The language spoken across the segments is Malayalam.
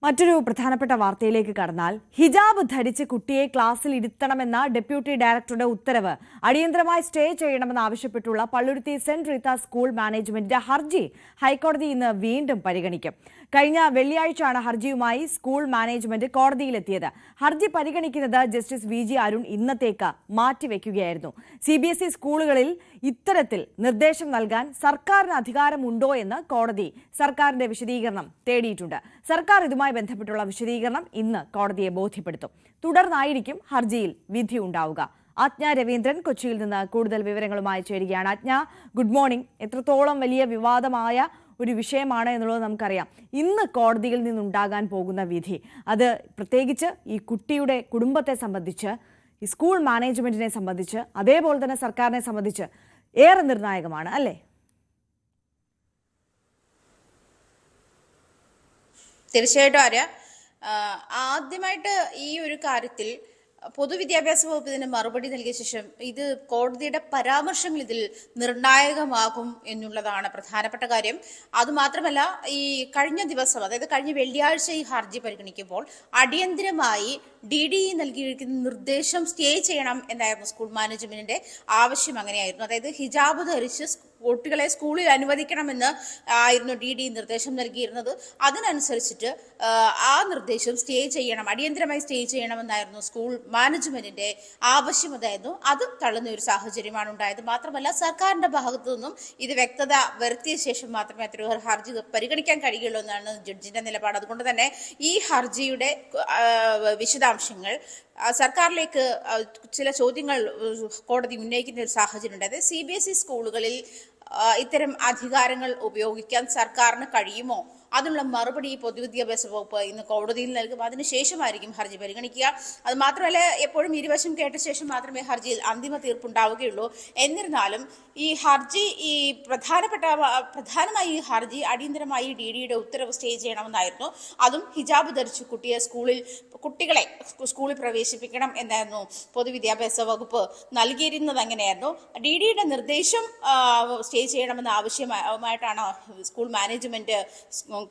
മറ്റൊരു പ്രധാനപ്പെട്ട വാർത്തയിലേക്ക് കടന്നാൽ ഹിജാബ് ധരിച്ച് കുട്ടിയെ ക്ലാസ്സിൽ ഇരുത്തണമെന്ന ഡെപ്യൂട്ടി ഡയറക്ടറുടെ ഉത്തരവ് അടിയന്തരമായി സ്റ്റേ ചെയ്യണമെന്നാവശ്യപ്പെട്ടുള്ള പള്ളുരുത്തി സെന്റ് റീത്ത സ്കൂൾ മാനേജ്മെന്റിന്റെ ഹർജി ഹൈക്കോടതി ഇന്ന് വീണ്ടും പരിഗണിക്കും. കഴിഞ്ഞ വെള്ളിയാഴ്ചയാണ് ഹർജിയുമായി സ്കൂൾ മാനേജ്മെന്റ് കോടതിയിലെത്തിയത്. ഹർജി പരിഗണിക്കുന്നത് ജസ്റ്റിസ് വി ജി അരുൺ ഇന്നത്തേക്ക് മാറ്റിവെക്കുകയായിരുന്നു. CBSE സ്കൂളുകളിൽ ഇത്തരത്തിൽ നിർദ്ദേശം നൽകാൻ സർക്കാരിന് അധികാരമുണ്ടോ എന്ന് കോടതി സർക്കാരിന്റെ വിശദീകരണം തേടിയിട്ടുണ്ട്. സർക്കാർ ഇതുമായി ബന്ധപ്പെട്ടുള്ള വിശദീകരണം ഇന്ന് കോടതിയെ ബോധ്യപ്പെടുത്തും. തുടർന്നായിരിക്കും ഹർജിയിൽ വിധി ഉണ്ടാവുക. ആജ്ഞ രവീന്ദ്രൻ കൊച്ചിയിൽ നിന്ന് കൂടുതൽ വിവരങ്ങളുമായി ചേരുകയാണ്. ആജ്ഞ, ഗുഡ് മോർണിംഗ്. എത്രത്തോളം വലിയ വിവാദമായ ഒരു വിഷയമാണ് എന്നുള്ളത് നമുക്കറിയാം. ഇന്ന് കോടതിയിൽ നിന്നുണ്ടാകാൻ പോകുന്ന വിധി, അത് പ്രത്യേകിച്ച് ഈ കുട്ടിയുടെ കുടുംബത്തെ സംബന്ധിച്ച്, ഈ സ്കൂൾ മാനേജ്മെന്റിനെ സംബന്ധിച്ച്, അതേപോലെ തന്നെ സർക്കാരിനെ സംബന്ധിച്ച് ഏറെ നിർണായകമാണ് അല്ലേ? തീർച്ചയായിട്ടും ആര്യ, ആദ്യമായിട്ട് ഈ ഒരു കാര്യത്തിൽ പൊതുവിദ്യാഭ്യാസ വകുപ്പ് ഇതിന് മറുപടി നൽകിയ ശേഷം ഇത് കോടതിയുടെ പരാമർശങ്ങൾ ഇതിൽ നിർണായകമാകും എന്നുള്ളതാണ് പ്രധാനപ്പെട്ട കാര്യം. അതുമാത്രമല്ല, ഈ കഴിഞ്ഞ ദിവസം, അതായത് കഴിഞ്ഞ വെള്ളിയാഴ്ച ഈ ഹർജി പരിഗണിക്കുമ്പോൾ അടിയന്തരമായി DDE നൽകിയിരിക്കുന്ന നിർദ്ദേശം സ്റ്റേ ചെയ്യണം എന്നായിരുന്നു സ്കൂൾ മാനേജ്മെന്റിന്റെ ആവശ്യം. അങ്ങനെയായിരുന്നു. അതായത് ഹിജാബ് ധരിച്ച് കുട്ടികളെ സ്കൂളിൽ അനുവദിക്കണമെന്ന് ആയിരുന്നു DDE നിർദ്ദേശം നൽകിയിരുന്നത്. അതിനനുസരിച്ചിട്ട് ആ നിർദ്ദേശം സ്റ്റേ ചെയ്യണം, അടിയന്തരമായി സ്റ്റേ ചെയ്യണമെന്നായിരുന്നു സ്കൂൾ മാനേജ്മെന്റിന്റെ ആവശ്യം. അതായിരുന്നു അത് തള്ളുന്ന ഒരു സാഹചര്യമാണ് ഉണ്ടായത്. മാത്രമല്ല, സർക്കാരിന്റെ ഭാഗത്തു നിന്നും ഇത് വ്യക്തത വരുത്തിയ ശേഷം മാത്രമേ അത്തരം ഹർജി പരിഗണിക്കാൻ കഴിയുള്ളൂ എന്നാണ് ജഡ്ജിന്റെ നിലപാട്. അതുകൊണ്ട് തന്നെ ഈ ഹർജിയുടെ വിശദാംശങ്ങൾ സർക്കാരിലേക്ക് ചില ചോദ്യങ്ങൾ കോടതി ഉന്നയിക്കുന്ന ഒരു സാഹചര്യം ഉണ്ട്. അതായത് CBSE സ്കൂളുകളിൽ ഇത്തരം അധികാരങ്ങൾ ഉപയോഗിക്കാൻ സർക്കാരിന് കഴിയുമോ? അതിനുള്ള മറുപടി പൊതുവിദ്യാഭ്യാസ വകുപ്പ് ഇന്ന് കോടതിയിൽ നൽകും. അതിനുശേഷമായിരിക്കും ഹർജി പരിഗണിക്കുക. അത് മാത്രമല്ല, എപ്പോഴും ഇരുവശം കേട്ട ശേഷം മാത്രമേ ഹർജിയിൽ അന്തിമ തീർപ്പുണ്ടാവുകയുള്ളൂ. എന്നിരുന്നാലും ഈ ഹർജി പ്രധാനമായി ഈ ഹർജി അടിയന്തരമായി DDEയുടെ ഉത്തരവ് സ്റ്റേ ചെയ്യണമെന്നായിരുന്നു. അതും ഹിജാബ് ധരിച്ച് കുട്ടികളെ സ്കൂളിൽ പ്രവേശിപ്പിക്കണം എന്നായിരുന്നു പൊതുവിദ്യാഭ്യാസ വകുപ്പ് നൽകിയിരുന്നത്. അങ്ങനെയായിരുന്നു. DDEയുടെ നിർദ്ദേശം സ്റ്റേ ചെയ്യണമെന്ന ആവശ്യമായിട്ടാണ് സ്കൂൾ മാനേജ്മെന്റ്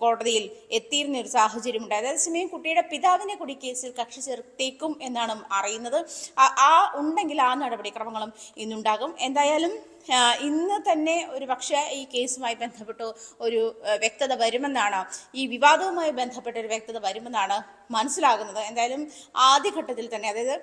കോടതിയിൽ എത്തിയിരുന്ന ഒരു സാഹചര്യം ഉണ്ടായത്. അതേസമയം കുട്ടിയുടെ പിതാവിനെ കൂടി കേസിൽ കക്ഷി ചേർത്തേക്കും എന്നാണ് അറിയുന്നത്. ഉണ്ടെങ്കിൽ ആ നടപടിക്രമങ്ങളും ഇന്നുണ്ടാകും. എന്തായാലും ഇന്ന് തന്നെ ഒരു പക്ഷേ ഈ കേസുമായി ബന്ധപ്പെട്ട് ഒരു വ്യക്തത വരുമെന്നാണ്, ഈ വിവാദവുമായി ബന്ധപ്പെട്ട ഒരു വ്യക്തത വരുമെന്നാണ് മനസ്സിലാകുന്നത്. എന്തായാലും ആദ്യഘട്ടത്തിൽ തന്നെ, അതായത്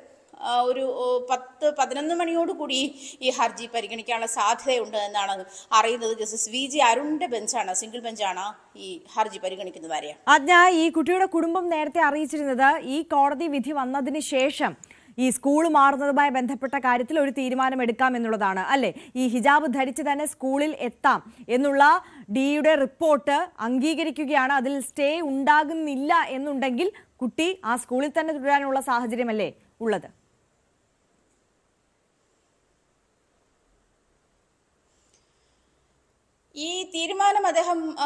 ഒരു 10-11 മണിയോടുകൂടി ഈ ഹർജി പരിഗണിക്കാനുള്ള സാധ്യതയുണ്ട് എന്നാണ് അറിയുന്നത്. ജസ്റ്റിസ് വി ജി അരുണിന്റെ ബെഞ്ചാണ്, സിംഗിൾ ബെഞ്ചാണ് ഈ ഹർജി പരിഗണിക്കുന്നത്. ആജ്ഞ, ഈ കുട്ടിയുടെ കുടുംബം നേരത്തെ അറിയിച്ചിരുന്നത് ഈ കോടതി വിധി വന്നതിന് ശേഷം ഈ സ്കൂൾ മാറുന്നതുമായി ബന്ധപ്പെട്ട കാര്യത്തിൽ ഒരു തീരുമാനമെടുക്കാം എന്നുള്ളതാണ് അല്ലേ? ഈ ഹിജാബ് ധരിച്ച് തന്നെ സ്കൂളിൽ എത്താം എന്നുള്ള DDEയുടെ റിപ്പോർട്ട് അംഗീകരിക്കുകയാണ്. അതിൽ സ്റ്റേ ഉണ്ടാകുന്നില്ല എന്നുണ്ടെങ്കിൽ കുട്ടി ആ സ്കൂളിൽ തന്നെ തുടരാനുള്ള സാഹചര്യമല്ലേ ഉള്ളത്? ഈ തീരുമാനം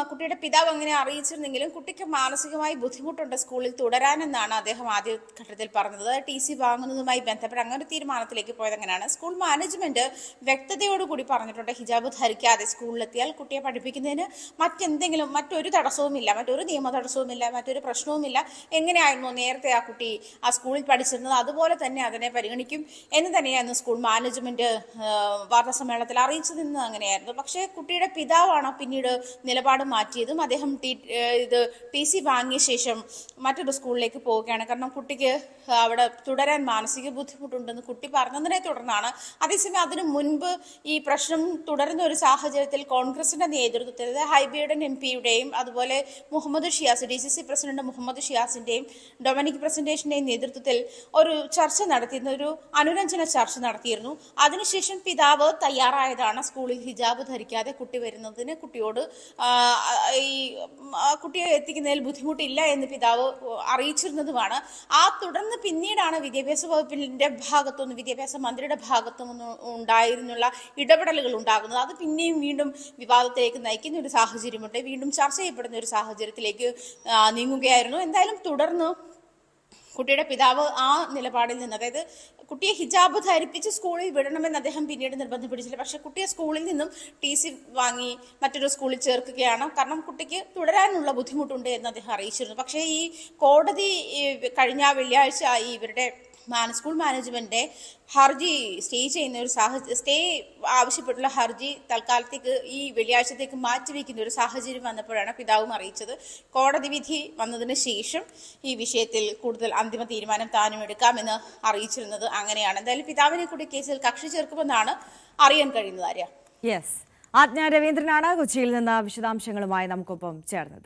കുട്ടിയുടെ പിതാവ് അങ്ങനെ അറിയിച്ചിരുന്നെങ്കിലും കുട്ടിക്ക് മാനസികമായി ബുദ്ധിമുട്ടുണ്ട് സ്കൂളിൽ തുടരാനെന്നാണ് അദ്ദേഹം ആദ്യ ഘട്ടത്തിൽ പറഞ്ഞത്. TC വാങ്ങുന്നതുമായി ബന്ധപ്പെട്ട് അങ്ങനെ ഒരു തീരുമാനത്തിലേക്ക് പോയത് അങ്ങനെയാണ്. സ്കൂൾ മാനേജ്മെന്റ് വ്യക്തതയോടുകൂടി പറഞ്ഞിട്ടുണ്ട്, ഹിജാബ് ധരിക്കാതെ സ്കൂളിലെത്തിയാൽ കുട്ടിയെ പഠിപ്പിക്കുന്നതിന് മറ്റൊരു തടസ്സവുമില്ല, മറ്റൊരു നിയമ തടസ്സവുമില്ല, മറ്റൊരു പ്രശ്നവുമില്ല. എങ്ങനെയായിരുന്നു നേരത്തെ ആ കുട്ടി ആ സ്കൂളിൽ പഠിച്ചിരുന്നത് അതുപോലെ തന്നെ അതിനെ പരിഗണിക്കും എന്ന് തന്നെയായിരുന്നു സ്കൂൾ മാനേജ്മെന്റ് വാർത്താസമ്മേളനത്തിൽ അറിയിച്ചതെന്ന് അങ്ങനെയായിരുന്നു. പക്ഷേ കുട്ടിയുടെ പിതാവാണ് പിന്നീട് നിലപാട് മാറ്റിയതും. അദ്ദേഹം TC വാങ്ങിയ ശേഷം മറ്റൊരു സ്കൂളിലേക്ക് പോവുകയാണ്. കാരണം കുട്ടിക്ക് അവിടെ തുടരാൻ മാനസിക ബുദ്ധിമുട്ടുണ്ടെന്ന് കുട്ടി പറഞ്ഞതിനെ തുടർന്നാണ്. അതേസമയം അതിനു മുൻപ് ഈ പ്രശ്നം തുടരുന്ന ഒരു സാഹചര്യത്തിൽ കോൺഗ്രസിന്റെ നേതൃത്വത്തിൽ ഹൈബിയുടെ MP-യുടെയും അതുപോലെ മുഹമ്മദ് ഷിയാസ്, DCC പ്രസിഡന്റ് മുഹമ്മദ് ഷിയാസിന്റെയും ഡൊമിനിക് പ്രസന്റേഷന്റെയും നേതൃത്വത്തിൽ ഒരു ചർച്ച നടത്തിയിരുന്നു, ഒരു അനുരഞ്ജന ചർച്ച നടത്തിയിരുന്നു. അതിനുശേഷം പിതാവ് തയ്യാറായതാണ് സ്കൂളിൽ ഹിജാബ് ധരിക്കാതെ കുട്ടി വരുന്നതിന് കുട്ടിയോട് കുട്ടിയെ എത്തിക്കുന്നതിൽ ബുദ്ധിമുട്ടില്ല എന്ന് പിതാവ് അറിയിച്ചിരുന്നതുമാണ്. തുടർന്ന് പിന്നീടാണ് വിദ്യാഭ്യാസ വകുപ്പിന്റെ ഭാഗത്തുനിന്ന്, വിദ്യാഭ്യാസ മന്ത്രിയുടെ ഭാഗത്തുനിന്ന് ഉണ്ടായിരുന്നുള്ള ഇടപെടലുകൾ ഉണ്ടാകുന്നത്. അത് പിന്നെയും വീണ്ടും വിവാദത്തിലേക്ക് നയിക്കുന്ന ഒരു സാഹചര്യമുണ്ട്, വീണ്ടും ചർച്ച ചെയ്യപ്പെടുന്ന ഒരു സാഹചര്യത്തിലേക്ക് നീങ്ങുകയായിരുന്നു. എന്തായാലും തുടർന്ന് കുട്ടിയുടെ പിതാവ് ആ നിലപാടിൽ നിന്ന്, അതായത് കുട്ടിയെ ഹിജാബ് ധരിപ്പിച്ച് സ്കൂളിൽ വിടണമെന്ന് അദ്ദേഹം പിന്നീട് നിർബന്ധം പിടിച്ചില്ല. പക്ഷെ കുട്ടിയെ സ്കൂളിൽ നിന്നും TC വാങ്ങി മറ്റൊരു സ്കൂളിൽ ചേർക്കുകയാണ്. കാരണം കുട്ടിക്ക് തുടരാനുള്ള ബുദ്ധിമുട്ടുണ്ട് എന്ന് അദ്ദേഹം അറിയിച്ചിരുന്നു. പക്ഷേ ഈ കോടതി കഴിഞ്ഞ വെള്ളിയാഴ്ച ഇവരുടെ സ്കൂൾ മാനേജ്മെന്റിന്റെ ഹർജി സ്റ്റേ ആവശ്യപ്പെട്ടുള്ള ഹർജി തൽക്കാലത്തേക്ക് ഈ വെള്ളിയാഴ്ചത്തേക്ക് മാറ്റിവെക്കുന്ന ഒരു സാഹചര്യം വന്നപ്പോഴാണ് പിതാവും അറിയിച്ചത്. കോടതി വിധി വന്നതിന് ശേഷം ഈ വിഷയത്തിൽ കൂടുതൽ അന്തിമ തീരുമാനം താനും എടുക്കാമെന്ന് അറിയിച്ചിരുന്നത് അങ്ങനെയാണ്. എന്തായാലും പിതാവിനെ കൂടി കേസിൽ കക്ഷി ചേർക്കുമെന്നാണ് അറിയാൻ കഴിയുന്നത്. ആര്യ. യെസ്, ആജ്ഞ രവീന്ദ്രനാണ് കൊച്ചിയിൽ നിന്ന് വിശദാംശങ്ങളുമായി നമുക്കൊപ്പം ചേർന്നത്.